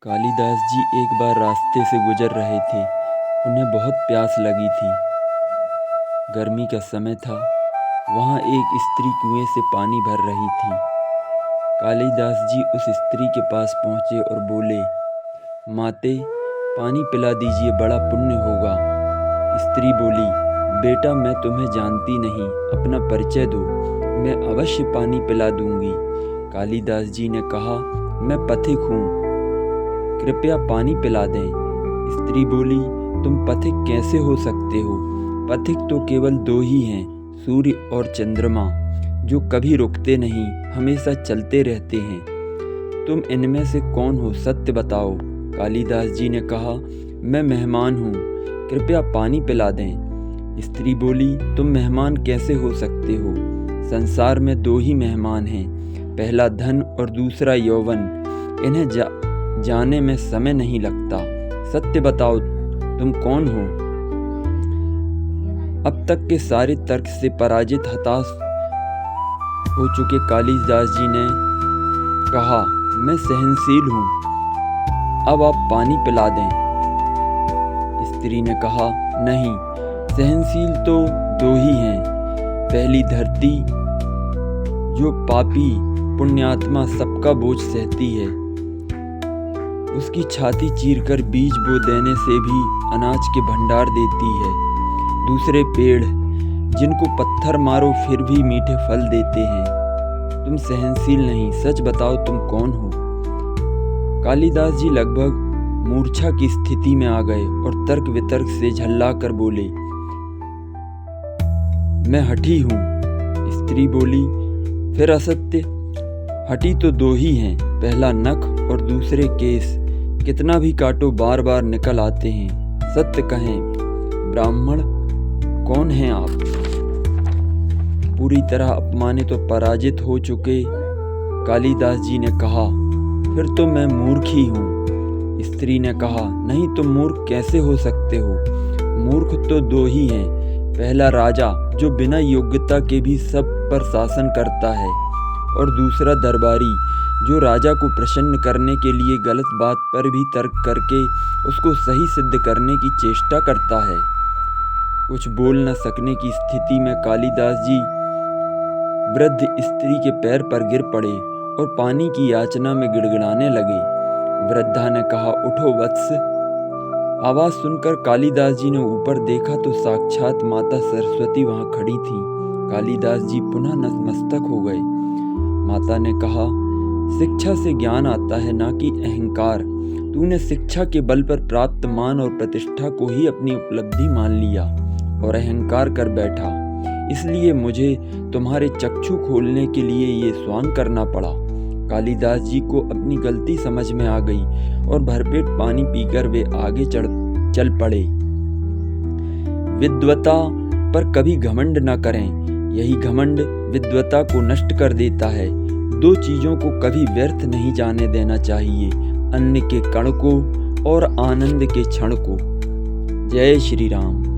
कालिदास जी एक बार रास्ते से गुजर रहे थे। उन्हें बहुत प्यास लगी थी। गर्मी का समय था। वहाँ एक स्त्री कुएं से पानी भर रही थी। कालिदास जी उस स्त्री के पास पहुँचे और बोले, माते, पानी पिला दीजिए, बड़ा पुण्य होगा। स्त्री बोली, बेटा, मैं तुम्हें जानती नहीं, अपना परिचय दो, मैं अवश्य पानी पिला दूंगी। कालिदास जी ने कहा, मैं पथिक हूँ, कृपया पानी पिला दें। स्त्री बोली, तुम पथिक कैसे हो सकते हो? पथिक तो केवल दो ही हैं, सूर्य और चंद्रमा, जो कभी रुकते नहीं, हमेशा चलते रहते हैं। तुम इनमें से कौन हो? सत्य बताओ। कालिदास जी ने कहा, मैं मेहमान हूँ, कृपया पानी पिला दें। स्त्री बोली, तुम मेहमान कैसे हो सकते हो? संसार में दो ही मेहमान हैं, पहला धन और दूसरा यौवन। इन्हें जाने में समय नहीं लगता। सत्य बताओ, तुम कौन हो? अब तक के सारे तर्क से पराजित, हताश हो चुके कालिदास जी ने कहा, मैं सहनशील हूँ, अब आप पानी पिला दें। स्त्री ने कहा, नहीं, सहनशील तो दो ही हैं। पहली धरती, जो पापी पुण्यात्मा सबका बोझ सहती है, उसकी छाती चीरकर बीज बो देने से भी अनाज के भंडार देती है। दूसरे पेड़, जिनको पत्थर मारो फिर भी मीठे फल देते हैं। तुम सहनशील नहीं, सच बताओ, तुम कौन हो? कालिदास जी लगभग मूर्छा की स्थिति में आ गए और तर्क वितर्क से झल्लाकर बोले, मैं हठी हूँ। स्त्री बोली, फिर असत्य? हठी तो दो ही हैं, पहला नख और दूसरे केस, कितना भी काटो बार बार निकल आते हैं। सत्य कहें, ब्राह्मण कौन हैं आप? पूरी तरह अपमानित और पराजित हो चुके कालिदास जी ने कहा, फिर तो मैं मूर्ख ही हूँ। स्त्री ने कहा, नहीं, तुम मूर्ख कैसे हो सकते हो? मूर्ख तो दो ही हैं, पहला राजा, जो बिना योग्यता के भी सब पर शासन करता है, और दूसरा दरबारी, जो राजा को प्रसन्न करने के लिए गलत बात पर भी तर्क करके उसको सही सिद्ध करने की चेष्टा करता है। कुछ बोल न सकने की स्थिति में कालिदास जी वृद्ध स्त्री के पैर पर गिर पड़े और पानी की याचना में गिड़गिड़ाने लगे। वृद्धा ने कहा, उठो वत्स। आवाज सुनकर कालिदास जी ने ऊपर देखा तो साक्षात माता सरस्वती वहां खड़ी थी। कालिदास जी पुनः नतमस्तक हो गए। माता ने कहा, शिक्षा से ज्ञान आता है, ना कि अहंकार। तूने शिक्षा के बल पर प्राप्त मान और प्रतिष्ठा को ही अपनी उपलब्धि मान लिया और अहंकार कर बैठा। इसलिए मुझे तुम्हारे चक्षु खोलने के लिए ये स्वांग करना पड़ा। कालिदास जी को अपनी गलती समझ में आ गई और भरपेट पानी पीकर वे आगे चल पड़े। विद्वता पर कभी घमंड न करें, यही घमंड विद्वता को नष्ट कर देता है। दो चीजों को कभी व्यर्थ नहीं जाने देना चाहिए, अन्न के कण को और आनंद के क्षण को। जय श्री राम।